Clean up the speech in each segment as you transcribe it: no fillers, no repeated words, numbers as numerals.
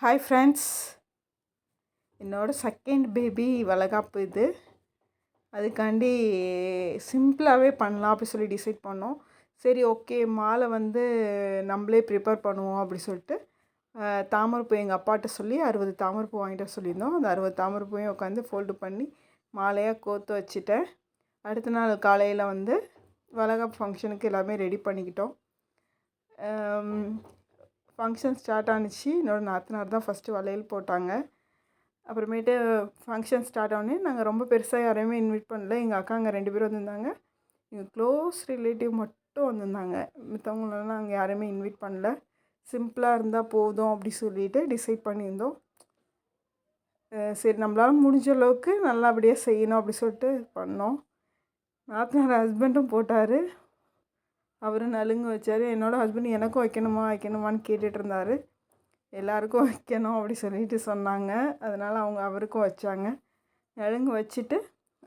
Hi friends, என்னோடய second baby வளகாப்பு இது. அதுக்காண்டி சிம்பிளாகவே பண்ணலாம் அப்படி சொல்லி டிசைட் பண்ணோம். சரி, ஓகே, மாலை வந்து நம்மளே ப்ரிப்பேர் பண்ணுவோம் அப்படி சொல்லிட்டு தாமரைப்பூ எங்கள் அப்பாட்ட சொல்லி 60 தாமரைப்பூ வாங்கிட்டு வர சொல்லியிருந்தோம். அந்த 60 தாமரைப்பூவையும் உட்காந்து ஃபோல்டு பண்ணி மாலையாக கோர்த்து வச்சுட்டேன். அடுத்த நாள் காலையில் வந்து வளகாப்பு ஃபங்க்ஷனுக்கு எல்லாமே ரெடி பண்ணிக்கிட்டோம். ஃபங்க்ஷன் ஸ்டார்ட் ஆணுச்சு. என்னோடய நாத்தனார் தான் ஃபஸ்ட்டு வளையல் போட்டாங்க. அப்புறமேட்டு ஃபங்க்ஷன் ஸ்டார்ட் ஆனே நாங்கள் ரொம்ப பெருசாக யாரையுமே இன்வைட் பண்ணல. எங்கள் அக்காங்க 2 பேரும் வந்திருந்தாங்க. எங்கள் க்ளோஸ் ரிலேட்டிவ் மட்டும் வந்திருந்தாங்க. மித்தவங்களெல்லாம் நாங்கள் யாரையுமே இன்வைட் பண்ணல. சிம்பிளாக இருந்தால் போதும் அப்படி சொல்லிட்டு டிசைட் பண்ணியிருந்தோம். சரி, நம்மளால் முடிஞ்ச அளவுக்கு நல்லபடியாக செய்யணும் அப்படி சொல்லிட்டு பண்ணோம். நாத்தனார் ஹஸ்பண்டும் போட்டார். அவரும் நலுங்கு வச்சார். என்னோடய ஹஸ்பண்ட் எனக்கும் வைக்கணுமான்னு கேட்டுட்டு இருந்தார். எல்லாருக்கும் வைக்கணும் அப்படி சொல்லிட்டு சொன்னாங்க. அதனால் அவருக்கும் வச்சாங்க. நலுங்கு வச்சுட்டு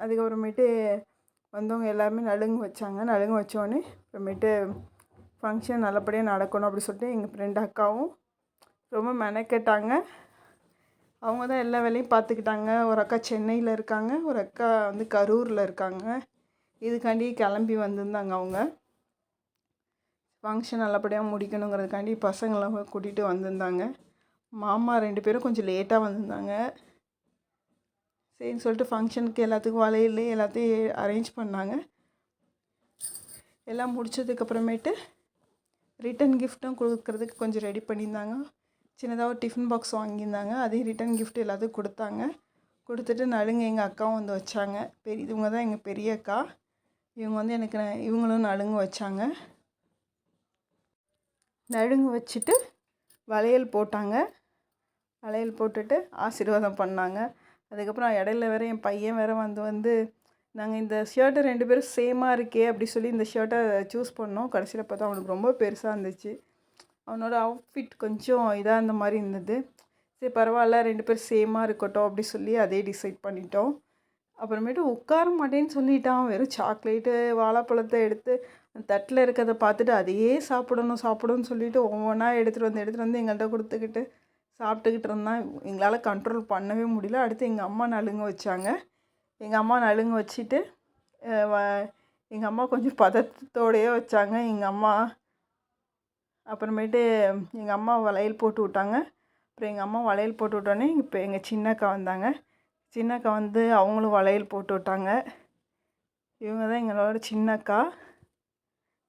அதுக்கப்புறமேட்டு வந்தவங்க எல்லாருமே நலுங்கு வச்சாங்க. நலுங்கு வச்சோடனே அப்புறமேட்டு ஃபங்க்ஷன் நல்லபடியாக நடக்கணும் அப்படி சொல்லிட்டு எங்கள் 2 அக்காவும் ரொம்ப மெனக்கெட்டாங்க. அவங்க தான் எல்லா வேலையும் பார்த்துக்கிட்டாங்க. ஒரு அக்கா சென்னையில் இருக்காங்க, ஒரு அக்கா வந்து கரூரில் இருக்காங்க. இதுக்காண்டி கிளம்பி வந்திருந்தாங்க. அவங்க ஃபங்க்ஷன் நல்லபடியாக முடிக்கணுங்கிறதுக்காண்டி பசங்களாம் கூட்டிகிட்டு வந்திருந்தாங்க. மாமா 2 பேரும் கொஞ்சம் லேட்டாக வந்திருந்தாங்க. சரின்னு சொல்லிட்டு ஃபங்க்ஷனுக்கு எல்லாத்துக்கும் வளையல் எல்லாத்தையும் அரேஞ்ச் பண்ணாங்க. எல்லாம் முடிச்சதுக்கப்புறமேட்டு ரிட்டன் கிஃப்ட்டும் கொடுக்கறதுக்கு கொஞ்சம் ரெடி பண்ணியிருந்தாங்க. சின்னதாக ஒரு டிஃபன் பாக்ஸ் வாங்கியிருந்தாங்க. அதையும் ரிட்டன் கிஃப்ட் எல்லாத்துக்கும் கொடுத்தாங்க. கொடுத்துட்டு நலுங்கு எங்கள் அக்காவும் வந்து வச்சாங்க. இவங்க தான் எங்கள் பெரிய அக்கா. இவங்க வந்து இவங்களும் நலுங்கு வச்சாங்க. நலுங்கு வச்சுட்டு வளையல் போட்டாங்க. வளையல் போட்டுட்டு ஆசீர்வாதம் பண்ணாங்க. அதுக்கப்புறம் இடையில வேறு என் பையன் வேறு வந்து நாங்கள் இந்த ஷர்ட்டை 2 பேரும் சேமாக இருக்கே அப்படி சொல்லி இந்த ஷர்ட்டை சூஸ் பண்ணோம். கடைசியில் பார்த்தா அவனுக்கு ரொம்ப பெருசாக இருந்துச்சு. அவனோட அவுட்ஃபிட் கொஞ்சம் இதாக இருந்த மாதிரி இருந்தது. சரி, பரவாயில்ல, 2 பேரும் சேமாக இருக்கட்டும் அப்படி சொல்லி அதே டிசைட் பண்ணிட்டோம். அப்புறமேட்டு உட்கார மாட்டேன்னு சொல்லிட்டான். வெறும் சாக்லேட்டு வாழைப்பழத்தை எடுத்து தட்டில் இருக்கிறத பார்த்துட்டு அதையே சாப்பிடணும்னு சொல்லிட்டு ஒவ்வொன்றா எடுத்துகிட்டு வந்து எங்கள்கிட்ட கொடுத்துக்கிட்டு சாப்பிட்டுக்கிட்டு இருந்தான். எங்களால் கண்ட்ரோல் பண்ணவே முடியல. அடுத்து எங்கள் அம்மா நலுங்கு வச்சாங்க. எங்கள் அம்மா நலுங்கு வச்சுட்டு எங்கள் அம்மா கொஞ்சம் பதத்தோடையே வச்சாங்க. எங்கள் அம்மா அப்புறமேட்டு எங்கள் அம்மா வளையல் போட்டு விட்டாங்க. அப்புறம் எங்கள் அம்மா வளையல் போட்டு விட்டோன்னே இப்போ எங்கள் சின்னக்கா வந்தாங்க. சின்னக்கா வந்து அவங்களும் வளையல் போட்டு விட்டாங்க. இவங்க தான் எங்களோட சின்னக்கா.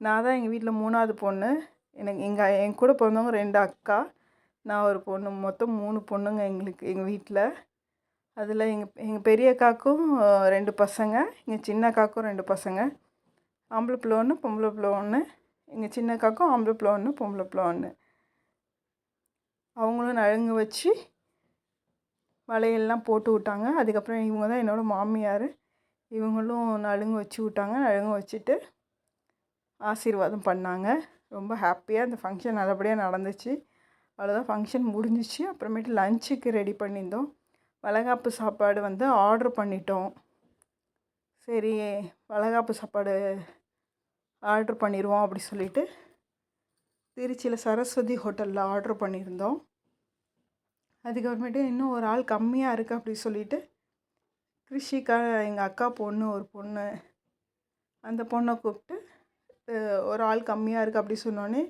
நான் தான் எங்கள் வீட்டில் 3ஆவது பொண்ணு. என் கூட பிறந்தவங்க 2 அக்கா, நான் ஒரு பொண்ணு. மொத்தம் 3 பொண்ணுங்க எங்கள் வீட்டில். அதில் எங்கள் பெரிய அக்காவுக்கும் 2 பசங்க, எங்கள் சின்ன அக்காவுக்கும் 2 பசங்க. ஆம்பளை பிள்ளை 1, பொம்பளை பிள்ளை 1. எங்கள் சின்ன அக்காவுக்கும் ஆம்பளை பிள்ளை 1, பொம்பளை பிள்ளை 1. அவங்களும் நலுங்கு வச்சு வளையல்லாம் போட்டு விட்டாங்க. அதுக்கப்புறம் இவங்க தான் என்னோடய மாமியார். இவங்களும் நலுங்கு வச்சு விட்டாங்க. நலுங்கு வச்சுட்டு ஆசீர்வாதம் பண்ணாங்க. ரொம்ப ஹாப்பியாக இந்த ஃபங்க்ஷன் நல்லபடியாக நடந்துச்சு. அவ்வளோதான், ஃபங்க்ஷன் முடிஞ்சிச்சு. அப்புறமேட்டு லஞ்சுக்கு ரெடி பண்ணியிருந்தோம். வளகாப்பு சாப்பாடு வந்து ஆர்ட்ரு பண்ணிட்டோம். சரி, வளகாப்பு சாப்பாடு ஆர்ட்ரு பண்ணிடுவோம் அப்படி சொல்லிவிட்டு திருச்சியில் சரஸ்வதி ஹோட்டலில் ஆர்ட்ரு பண்ணியிருந்தோம். அதுக்கப்புறமேட்டு இன்னும் ஒரு ஆள் கம்மியாக இருக்குது அப்படி சொல்லிவிட்டு கிருஷிகா, எங்கள் அக்கா பொண்ணு ஒரு பொண்ணு, அந்த பொண்ணை கூப்பிட்டு ஒரு ஆள் கம்மியாக இருக்குது அப்படி சொன்னோன்னே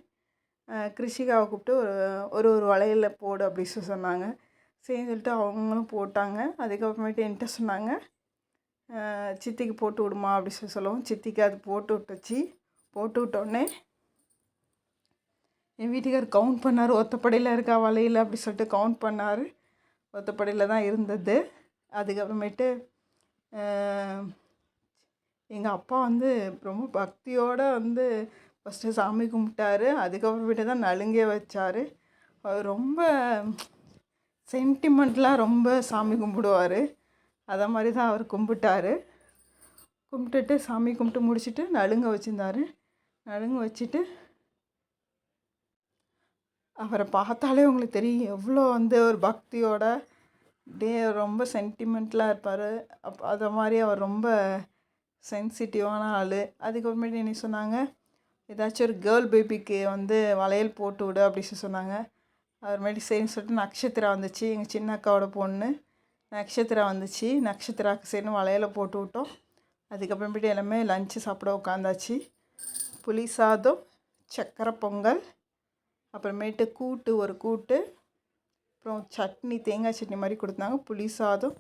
கிருஷிகாவை கூப்பிட்டு ஒரு வளையலில் போடு அப்படி சொன்னாங்க. சரின்னு சொல்லிட்டு அவங்களும் போட்டாங்க. அதுக்கப்புறமேட்டு என்கிட்ட சொன்னாங்க, சித்திக்கு போட்டு விடுமா அப்படி சொல்லவும் சித்திக்கு அது போட்டு விட்டுச்சு. போட்டு விட்டோடனே என் வீட்டுக்கார் கவுண்ட் பண்ணார். ஒத்தப்படையில் இருக்கா வளையல் அப்படி சொல்லிட்டு கவுண்ட் பண்ணார். ஒத்தப்படையில் தான் இருந்தது. அதுக்கப்புறமேட்டு எங்கள் அப்பா வந்து ரொம்ப பக்தியோடு வந்து ஃபஸ்ட்டு சாமி கும்பிட்டாரு. அதுக்கப்புறமேட்டு தான் நலுங்கே வச்சார். அவர் ரொம்ப சென்டிமெண்ட்லாம் ரொம்ப சாமி கும்பிடுவார். அதை மாதிரி தான் அவர் கும்பிட்டாரு. கும்பிட்டுட்டு சாமி கும்பிட்டு முடிச்சுட்டு நலுங்க வச்சுருந்தார். நலுங்கு வச்சுட்டு அவரை பார்த்தாலே உங்களுக்கு தெரியும் எவ்வளோ வந்து ஒரு பக்தியோட அப்படியே ரொம்ப சென்டிமெண்ட்லாக இருப்பார். அதை மாதிரி அவர் ரொம்ப சென்சிட்டிவான ஆள். அதுக்கப்புறமேட்டு என்ன சொன்னாங்க, ஏதாச்சும் ஒரு கேர்ள் பேபிக்கு வந்து வளையல் போட்டு விடு அப்படி சொன்னாங்க. அப்புறமேட்டு சரின்னு சொல்லிட்டு நட்சத்திரா வந்துச்சு, எங்கள் சின்ன அக்காவோட பொண்ணு. நட்சத்திரா வந்துச்சு. நட்சத்திராவுக்கு சரின்னு வளையலை போட்டு விட்டோம். அதுக்கப்புறமேட்டு எல்லாமே லஞ்சு சாப்பிட உட்காந்தாச்சு. புளி சாதம், சக்கரை பொங்கல், அப்புறமேட்டு கூட்டு, ஒரு கூட்டு, அப்புறம் சட்னி, தேங்காய் சட்னி மாதிரி கொடுத்தாங்க. புளி சாதம்,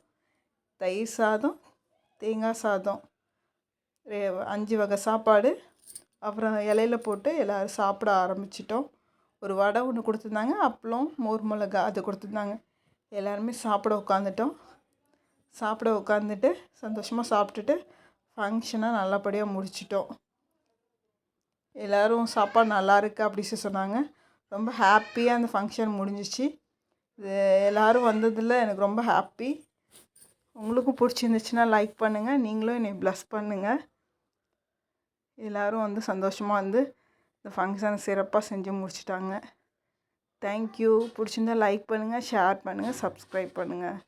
தயிர் சாதம், தேங்காய் சாதம், 5 வகை சாப்பாடு. அப்புறம் இலையில போட்டு எல்லோரும் சாப்பிட ஆரம்பிச்சிட்டோம். ஒரு வடை ஒன்று கொடுத்துருந்தாங்க, அப்பளம், மோர் மிளகா அது கொடுத்துருந்தாங்க. எல்லாருமே சாப்பிட உட்காந்துட்டோம். சாப்பிட உட்காந்துட்டு சந்தோஷமாக சாப்பிட்டுட்டு ஃபங்க்ஷனை நல்லபடியாக முடிச்சிட்டோம். எல்லோரும் சாப்பாடு நல்லா இருக்குது அப்படி சொன்னாங்க. ரொம்ப ஹாப்பியாக அந்த ஃபங்க்ஷன் முடிஞ்சிச்சு. இது எல்லோரும் வந்ததில் எனக்கு ரொம்ப ஹாப்பி. உங்களுக்கும் பிடிச்சிருந்துச்சுன்னா லைக் பண்ணுங்கள். நீங்களும் என்னை ப்ளஸ் பண்ணுங்கள். எல்லோரும் வந்து சந்தோஷமாக வந்து இந்த ஃபங்க்ஷனை சிறப்பாக செஞ்சு முடிச்சிட்டாங்க. தேங்க்யூ. பிடிச்சிருந்தா லைக் பண்ணுங்கள், ஷேர் பண்ணுங்கள், சப்ஸ்கிரைப் பண்ணுங்கள்.